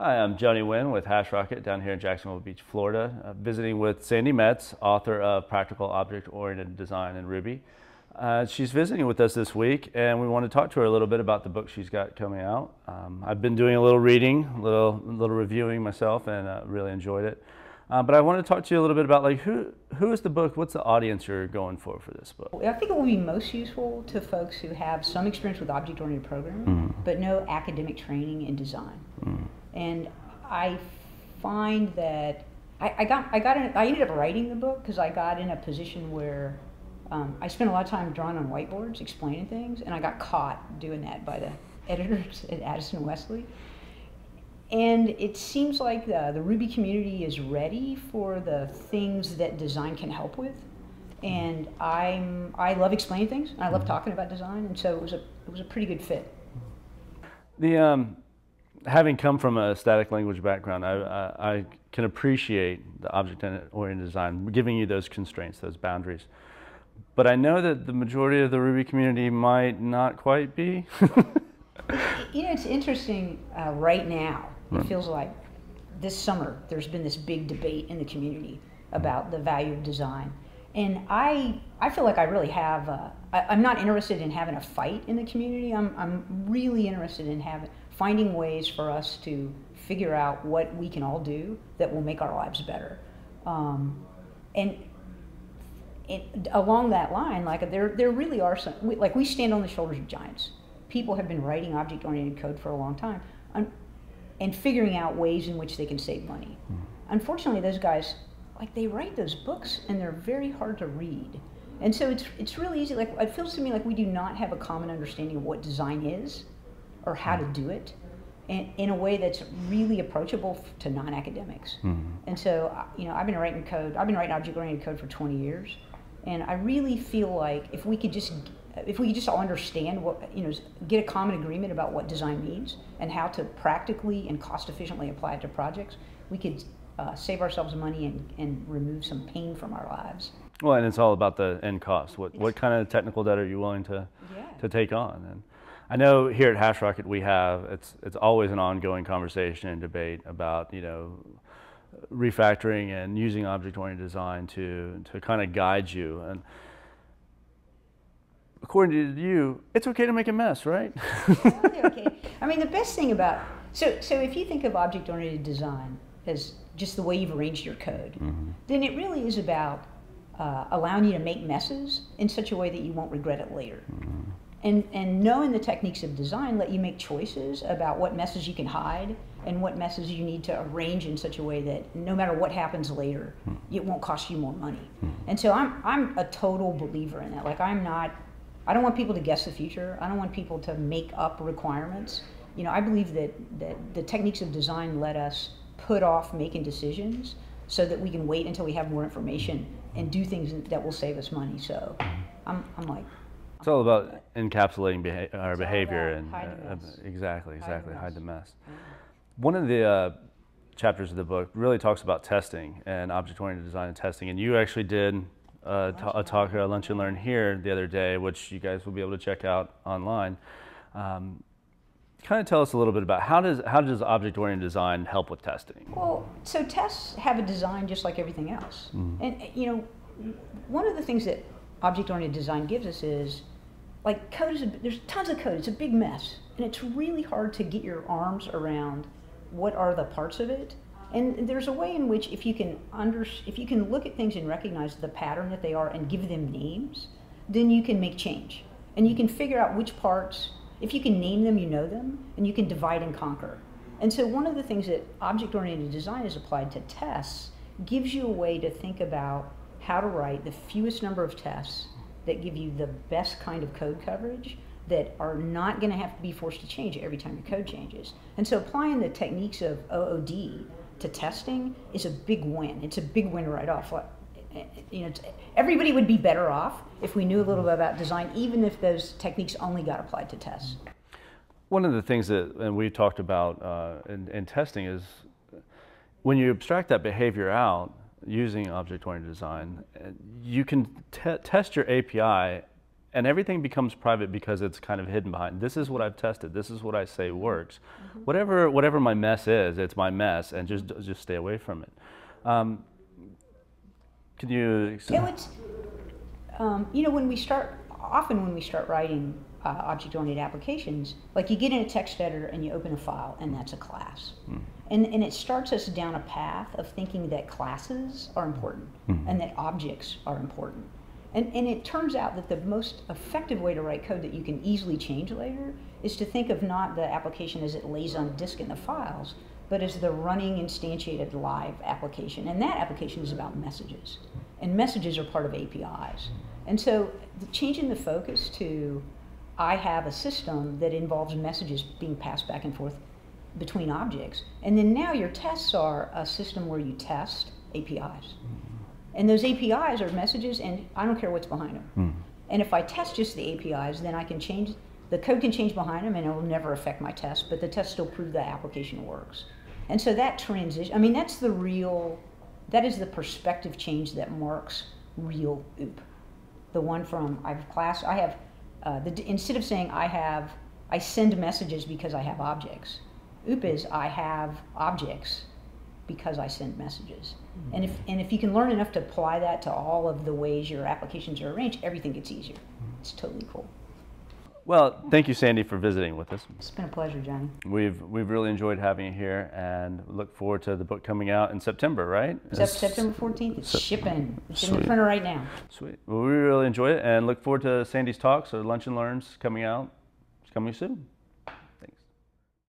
Hi, I'm Johnny Winn with Hashrocket down here in Jacksonville Beach, Florida, visiting with Sandi Metz, author of Practical Object-Oriented Design in Ruby. She's visiting with us this week, and we want to talk to her a little bit about the book she's got coming out. I've been doing a little reading, a little reviewing myself, and really enjoyed it. But I want to talk to you a little bit about who is the book, what's the audience you're going for this book? I think it will be most useful to folks who have some experience with object-oriented programming, but no academic training in design. And I find that I ended up writing the book because I got in a position where I spent a lot of time drawing on whiteboards, explaining things, and I got caught doing that by the editors at Addison Wesley. And it seems like the Ruby community is ready for the things that design can help with. And I love explaining things, and I love talking about design, and so it was a pretty good fit. Having come from a static language background, I can appreciate the object-oriented design, giving you those constraints, those boundaries. But I know that the majority of the Ruby community might not quite be. You know, it's interesting right now. It feels like this summer there's been this big debate in the community about the value of design. And I feel like I really have, I'm not interested in having a fight in the community. I'm really interested in finding ways for us to figure out what we can all do that will make our lives better. And along that line, like there really are some, we stand on the shoulders of giants. People have been writing object-oriented code for a long time and figuring out ways in which they can save money. Unfortunately, those guys, they write those books and they're very hard to read. And so it's really easy, it feels to me like we do not have a common understanding of what design is or how to do it in a way that's really approachable to non-academics. And so, I've been writing object-oriented code for 20 years, and I really feel like if we could just all understand get a common agreement about what design means and how to practically and cost-efficiently apply it to projects, we could save ourselves money and remove some pain from our lives. Well, and it's all about the end cost. What kind of technical debt are you willing to take on? And I know here at Hashrocket it's always an ongoing conversation and debate about refactoring and using object-oriented design to kind of guide you. And according to you, it's okay to make a mess, right? Totally okay. I mean, the best thing about so if you think of object-oriented design as just the way you've arranged your code, then it really is about allowing you to make messes in such a way that you won't regret it later. And knowing the techniques of design let you make choices about what messes you can hide and what messes you need to arrange in such a way that no matter what happens later, it won't cost you more money. And so I'm a total believer in that. I don't want people to guess the future. I don't want people to make up requirements. I believe that the techniques of design let us put off making decisions so that we can wait until we have more information and do things that will save us money. So I'm like, it's all about encapsulating our behavior and exactly, hide the mess. One of the chapters of the book really talks about testing and object-oriented design and testing, and you actually did a talk, a lunch and learn here the other day, which you guys will be able to check out online. Kind of tell us a little bit about how does object-oriented design help with testing? Well, so tests have a design just like everything else. And one of the things that object-oriented design gives us is there's tons of code. It's a big mess, and it's really hard to get your arms around what are the parts of it. And there's a way in which if you can look at things and recognize the pattern that they are and give them names, then you can make change. And you can figure out which parts, if you can name them, you know them, and you can divide and conquer. And so one of the things that object-oriented design is applied to tests gives you a way to think about how to write the fewest number of tests that give you the best kind of code coverage that are not going to have to be forced to change every time your code changes. And so applying the techniques of OOD to testing is a big win. It's a big win right off. Everybody would be better off if we knew a little bit about design, even if those techniques only got applied to tests. One of the things that we talked about in testing is when you abstract that behavior out using object-oriented design, you can test your API And everything becomes private because it's kind of hidden behind, this is what I've tested, this is what I say works. Whatever my mess is, it's my mess, and just stay away from it. Can you? You know, when we start writing object-oriented applications, like you get in a text editor and you open a file, and that's a class. And it starts us down a path of thinking that classes are important and that objects are important. And it turns out that the most effective way to write code that you can easily change later is to think of not the application as it lays on disk in the files, but as the running instantiated live application. And that application is about messages. And messages are part of APIs. And so changing the focus to, I have a system that involves messages being passed back and forth between objects. And then now your tests are a system where you test APIs. And those APIs are messages, and I don't care what's behind them. And if I test just the APIs, then I can change, the code can change behind them, and it will never affect my test, but the test still prove the application works. And so that transition, I mean, that is the perspective change that marks real OOP. The one from, instead of saying I send messages because I have objects, OOP is I have objects because I send messages. And if you can learn enough to apply that to all of the ways your applications are arranged, everything gets easier. It's totally cool. Well, thank you, Sandi, for visiting with us. It's been a pleasure, Johnny. We've really enjoyed having you here, and look forward to the book coming out in September, right? September 14th. It's shipping. It's in the printer right now. Sweet. Well, we really enjoyed it, and look forward to Sandi's talks or Lunch and Learns coming out. It's coming soon.